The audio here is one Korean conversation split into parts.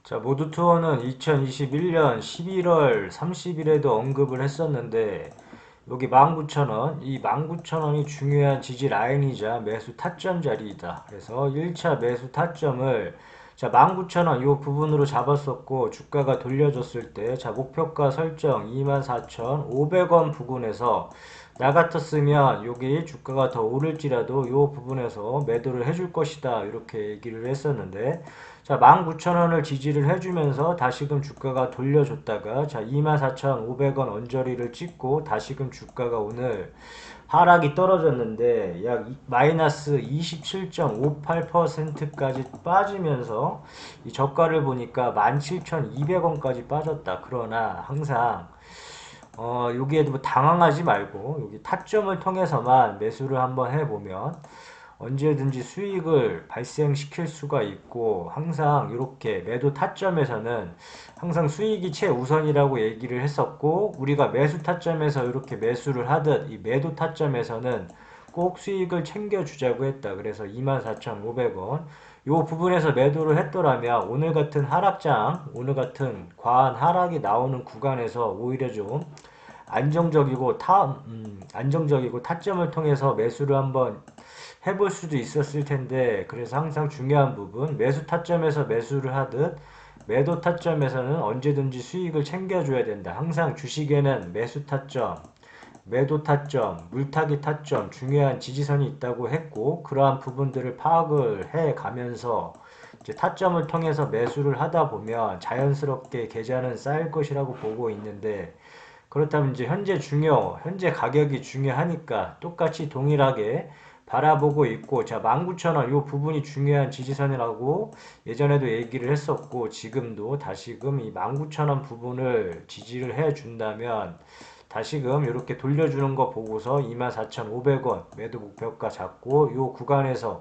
자, 모두 투어는 2021년 11월 30일에도 언급을 했었는데, 여기 19,000원, 이 19,000원이 중요한 지지 라인이자 매수 타점 자리이다. 그래서 1차 매수 타점을 자, 19,000원 이 부분으로 잡았었고, 주가가 돌려줬을 때, 자, 목표가 설정 24,500원 부근에서 나 같았으면 여기 주가가 더 오를지라도 이 부분에서 매도를 해줄 것이다. 이렇게 얘기를 했었는데, 자, 19,000원을 지지를 해주면서 다시금 주가가 돌려줬다가 자, 24,500원 언저리를 찍고 다시금 주가가 오늘 하락이 떨어졌는데 약 마이너스 27.58%까지 빠지면서 이 저가를 보니까 17,200원까지 빠졌다. 그러나 항상 여기에도 뭐 당황하지 말고 여기 타점을 통해서만 매수를 한번 해보면 언제든지 수익을 발생시킬 수가 있고 항상 이렇게 매도 타점에서는 항상 수익이 최우선이라고 얘기를 했었고 우리가 매수 타점에서 이렇게 매수를 하듯 이 매도 타점에서는 꼭 수익을 챙겨주자고 했다. 그래서 24,500원 이 부분에서 매도를 했더라면 오늘 같은 하락장, 오늘 같은 과한 하락이 나오는 구간에서 오히려 좀 안정적이고 타점을 통해서 매수를 한번 해볼 수도 있었을 텐데 그래서 항상 중요한 부분 매수 타점에서 매수를 하듯 매도 타점에서는 언제든지 수익을 챙겨줘야 된다. 항상 주식에는 매수 타점, 매도 타점, 물타기 타점 중요한 지지선이 있다고 했고 그러한 부분들을 파악을 해 가면서 이제 타점을 통해서 매수를 하다 보면 자연스럽게 계좌는 쌓일 것이라고 보고 있는데 그렇다면 이제 현재 가격이 중요하니까 똑같이 동일하게 바라보고 있고, 자, 19,000원, 이 부분이 중요한 지지선이라고 예전에도 얘기를 했었고, 지금도 다시금 이 19,000원 부분을 지지를 해준다면, 다시금 이렇게 돌려주는 거 보고서 24,500원 매도 목표가 잡고, 이 구간에서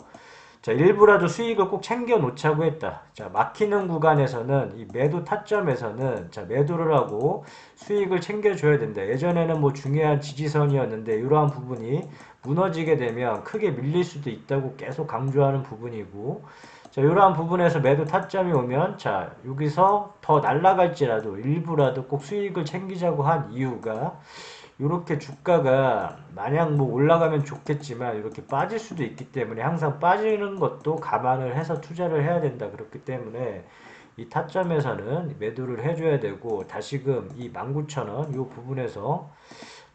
자, 일부라도 수익을 꼭 챙겨 놓자고 했다. 자, 막히는 구간에서는 이 매도 타점에서는 자, 매도를 하고 수익을 챙겨줘야 된다. 예전에는 뭐 중요한 지지선이었는데 이러한 부분이 무너지게 되면 크게 밀릴 수도 있다고 계속 강조하는 부분이고 자, 이러한 부분에서 매도 타점이 오면 자, 여기서 더 날아갈지라도 일부라도 꼭 수익을 챙기자고 한 이유가 이렇게 주가가 마냥 뭐 올라가면 좋겠지만 이렇게 빠질 수도 있기 때문에 항상 빠지는 것도 감안을 해서 투자를 해야 된다. 그렇기 때문에 이 타점에서는 매도를 해줘야 되고 다시금 이 19,000원 이 부분에서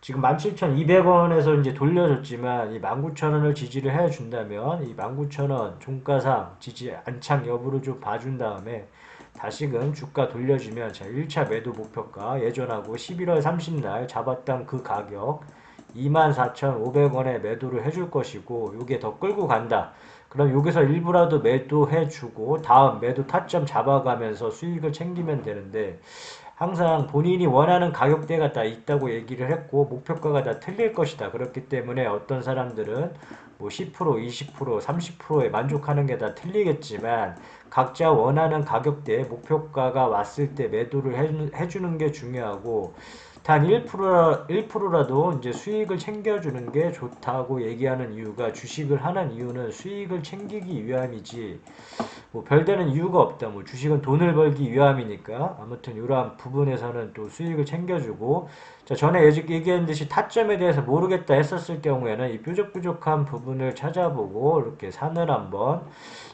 지금 17,200원에서 이제 돌려줬지만 이 19,000원을 지지를 해준다면 이 19,000원 종가상 지지 안착 여부를 좀 봐준 다음에 다시금 주가 돌려주면 자 1차 매도 목표가 예전하고 11월 30날 잡았던 그 가격 24,500원에 매도를 해줄 것이고 요게 더 끌고 간다. 그럼 여기서 일부라도 매도해주고 다음 매도 타점 잡아가면서 수익을 챙기면 되는데 항상 본인이 원하는 가격대가 다 있다고 얘기를 했고 목표가가 다 틀릴 것이다. 그렇기 때문에 어떤 사람들은 뭐 10%, 20%, 30%에 만족하는 게 다 틀리겠지만 각자 원하는 가격대 목표가가 왔을 때 매도를 해주는 게 중요하고 단 1%라도 이제 수익을 챙겨주는 게 좋다고 얘기하는 이유가 주식을 하는 이유는 수익을 챙기기 위함이지 뭐 별다른 이유가 없다. 뭐 주식은 돈을 벌기 위함이니까 아무튼 이러한 부분에서는 또 수익을 챙겨주고 자 전에 얘기한 듯이 타점에 대해서 모르겠다 했었을 경우에는 이 뾰족뾰족한 부분을 찾아보고 이렇게 산을 한번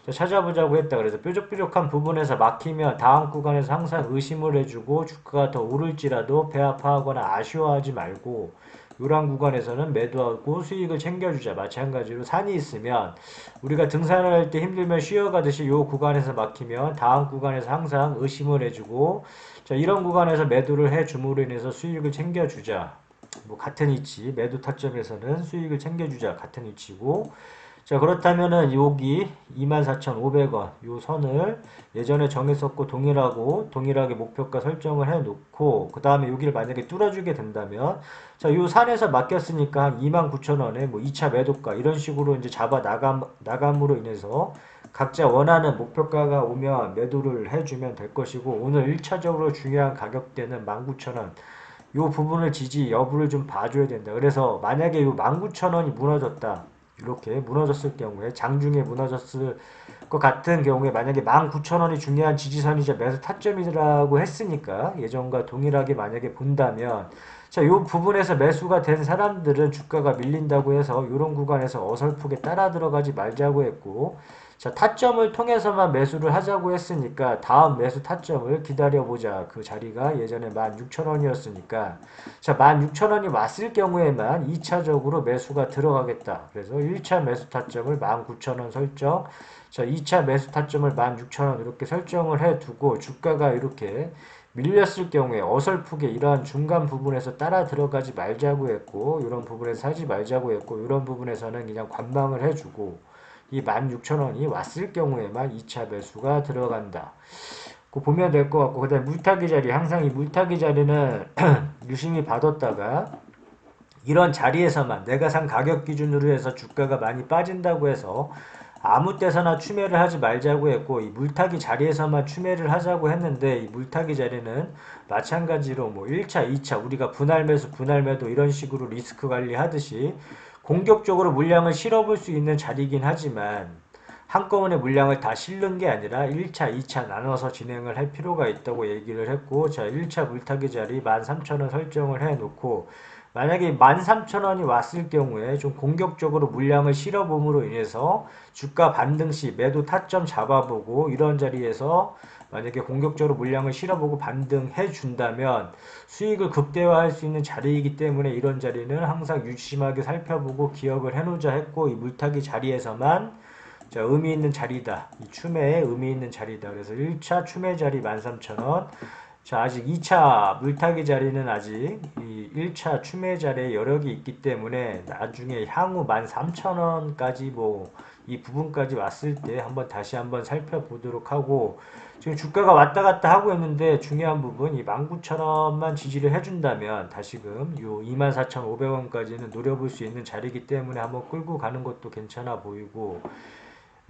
찾아보자고 했다. 그래서 뾰족뾰족한 부분에서 막히면 다음 구간에서 항상 의심을 해주고 주가가 더 오를지라도 배아파하거나 아쉬워하지 말고 이러한 구간에서는 매도하고 수익을 챙겨주자. 마찬가지로 산이 있으면 우리가 등산을 할 때 힘들면 쉬어가듯이 이 구간에서 막히면 다음 구간에서 항상 의심을 해주고 자 이런 구간에서 매도를 해줌으로 인해서 수익을 챙겨주자. 뭐 같은 위치 매도 타점에서는 수익을 챙겨주자. 같은 위치고 자 그렇다면은 여기 24,500원 요 선을 예전에 정했었고 동일하게 목표가 설정을 해 놓고 그 다음에 여기를 만약에 뚫어주게 된다면 자 요 산에서 맡겼으니까 한 29,000원에 뭐 2차 매도가 이런 식으로 이제 잡아 나감으로 인해서 각자 원하는 목표가가 오면 매도를 해주면 될 것이고 오늘 1차적으로 중요한 가격대는 19,000원 요 부분을 지지 여부를 좀 봐줘야 된다. 그래서 만약에 요 19,000원이 무너졌다. 이렇게 무너졌을 경우에 장중에 무너졌을 것 같은 경우에 만약에 19,000원이 중요한 지지선이자 매수 타점이라고 했으니까 예전과 동일하게 만약에 본다면 자, 요 부분에서 매수가 된 사람들은 주가가 밀린다고 해서 이런 구간에서 어설프게 따라 들어가지 말자고 했고 자, 타점을 통해서만 매수를 하자고 했으니까 다음 매수 타점을 기다려보자. 그 자리가 예전에 16,000원이었으니까 자, 16,000원이 왔을 경우에만 2차적으로 매수가 들어가겠다. 그래서 1차 매수 타점을 19,000원 설정. 자, 2차 매수 타점을 16,000원 이렇게 설정을 해 두고 주가가 이렇게 밀렸을 경우에 어설프게 이러한 중간 부분에서 따라 들어가지 말자고 했고 이런 부분에서 사지 말자고 했고 이런 부분에서는 그냥 관망을 해주고 이 16,000원이 왔을 경우에만 2차 매수가 들어간다. 그 보면 될 것 같고 그다음에 물타기 자리 항상 이 물타기 자리는 유심히 봐뒀다가 이런 자리에서만 내가 산 가격 기준으로 해서 주가가 많이 빠진다고 해서 아무 때서나 추매를 하지 말자고 했고 이 물타기 자리에서만 추매를 하자고 했는데 이 물타기 자리는 마찬가지로 뭐 1차, 2차 우리가 분할 매수, 분할 매도 이런 식으로 리스크 관리하듯이 공격적으로 물량을 실어볼 수 있는 자리이긴 하지만 한꺼번에 물량을 다 실는 게 아니라 1차, 2차 나눠서 진행을 할 필요가 있다고 얘기를 했고 자 1차 물타기 자리 13,000원 설정을 해놓고 만약에 13,000원이 왔을 경우에 좀 공격적으로 물량을 실어봄으로 인해서 주가 반등 시 매도 타점 잡아보고 이런 자리에서 만약에 공격적으로 물량을 실어보고 반등해 준다면 수익을 극대화할 수 있는 자리이기 때문에 이런 자리는 항상 유심하게 살펴보고 기억을 해놓자 했고 이 물타기 자리에서만 자, 의미 있는 자리다. 이 추매에 의미 있는 자리다. 그래서 1차 추매 자리 13,000원. 자, 아직 2차 물타기 자리는 아직 이 1차 추매 자리에 여력이 있기 때문에 나중에 향후 13,000원까지 뭐 이 부분까지 왔을 때 한번 다시 한번 살펴보도록 하고 지금 주가가 왔다 갔다 하고 있는데 중요한 부분 이 19,000원만 지지를 해준다면 다시금 요 24,500원까지는 노려볼 수 있는 자리이기 때문에 한번 끌고 가는 것도 괜찮아 보이고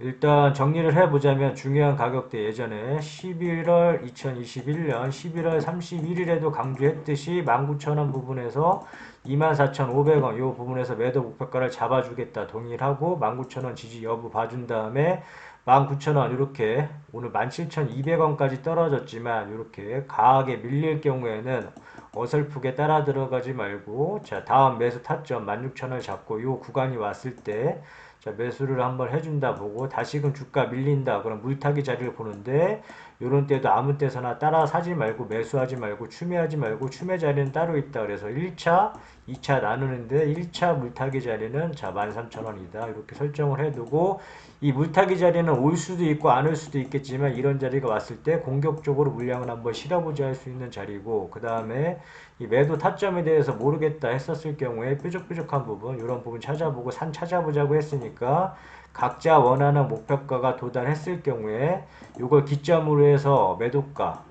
일단 정리를 해보자면 중요한 가격대 예전에 11월 2021년 11월 31일에도 강조했듯이 19,000원 부분에서 24,500원 이 부분에서 매도 목표가를 잡아주겠다 동일하고 19,000원 지지 여부 봐준 다음에 19,000원 이렇게 오늘 17,200원까지 떨어졌지만 이렇게 강하게 밀릴 경우에는 어설프게 따라 들어가지 말고 자 다음 매수 타점 16,000원 잡고 이 구간이 왔을 때 자, 매수를 한번 해준다 보고 다시금 주가 밀린다. 그럼 물타기 자리를 보는데 요런 때도 아무 때서나 따라 사지 말고 매수하지 말고 추매하지 말고 추매 자리는 따로 있다. 그래서 1차, 2차 나누는데 1차 물타기 자리는 자 13,000원이다. 이렇게 설정을 해두고 이 물타기 자리는 올 수도 있고 안 올 수도 있겠지만 이런 자리가 왔을 때 공격적으로 물량을 한번 실어보자 할 수 있는 자리고 그 다음에 이 매도 타점에 대해서 모르겠다 했었을 경우에 뾰족뾰족한 부분 이런 부분 찾아보고 산 찾아보자고 했으니까 각자 원하는 목표가가 도달했을 경우에 이걸 기점으로 해서 매도가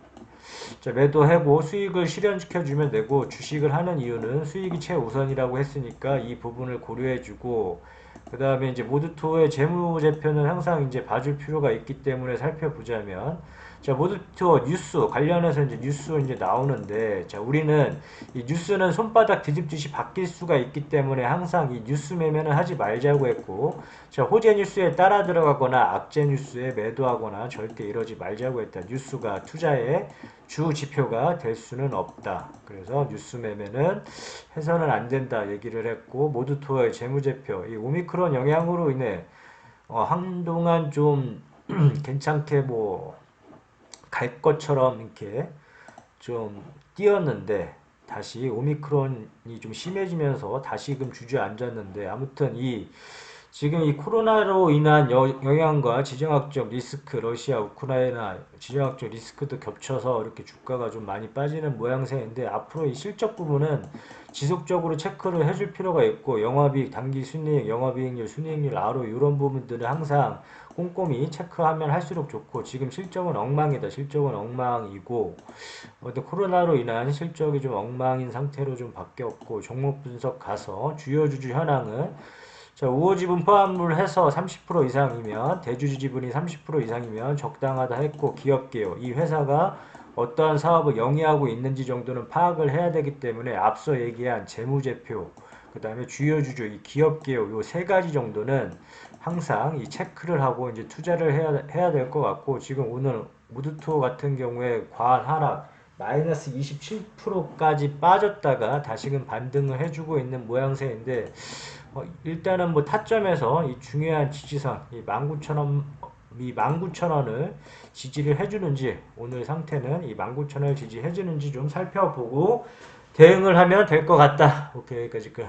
자, 매도하고 수익을 실현시켜주면 되고 주식을 하는 이유는 수익이 최우선이라고 했으니까 이 부분을 고려해주고 그 다음에 이제 모두투어의 재무제표는 항상 이제 봐줄 필요가 있기 때문에 살펴보자면 자, 모두투어 뉴스 관련해서 이제 뉴스 이제 나오는데 자, 우리는 이 뉴스는 손바닥 뒤집듯이 바뀔 수가 있기 때문에 항상 이 뉴스 매매는 하지 말자고 했고 자, 호재 뉴스에 따라 들어가거나 악재 뉴스에 매도하거나 절대 이러지 말자고 했다. 뉴스가 투자의 주 지표가 될 수는 없다. 그래서 뉴스 매매는 해서는 안 된다 얘기를 했고 모두투어의 재무제표 이 오미크론 영향으로 인해 한동안 좀 괜찮게 뭐 갈 것처럼 이렇게 좀 뛰었는데 다시 오미크론이 좀 심해지면서 다시금 주저앉았는데 아무튼 이 지금 이 코로나로 인한 영향과 지정학적 리스크, 러시아, 우크라이나 지정학적 리스크도 겹쳐서 이렇게 주가가 좀 많이 빠지는 모양새인데 앞으로 이 실적 부분은 지속적으로 체크를 해줄 필요가 있고 영업이익, 단기 순이익, 영업이익률, 순이익률, RO 이런 부분들을 항상 꼼꼼히 체크하면 할수록 좋고 지금 실적은 엉망이다. 실적은 엉망이고 코로나로 인한 실적이 좀 엉망인 상태로 좀 바뀌었고 종목 분석 가서 주요 주주 현황은 자, 우호지분 포함을 해서 30% 이상이면 대주주 지분이 30% 이상이면 적당하다 했고 기업계요. 이 회사가 어떠한 사업을 영위하고 있는지 정도는 파악을 해야 되기 때문에 앞서 얘기한 재무제표 그 다음에 주요 주주, 이 기업 개요 요 세 가지 정도는 항상 이 체크를 하고 이제 투자를 해야 될 것 같고, 지금 오늘 무드투어 같은 경우에 과한 하락, 마이너스 27%까지 빠졌다가 다시금 반등을 해주고 있는 모양새인데, 일단은 뭐 타점에서 이 중요한 지지선, 이 19,000원, 이 19,000원을 지지를 해주는지, 오늘 상태는 이 19,000원을 지지해주는지 좀 살펴보고 대응을 하면 될 것 같다. 오케이, 여기까지 끝.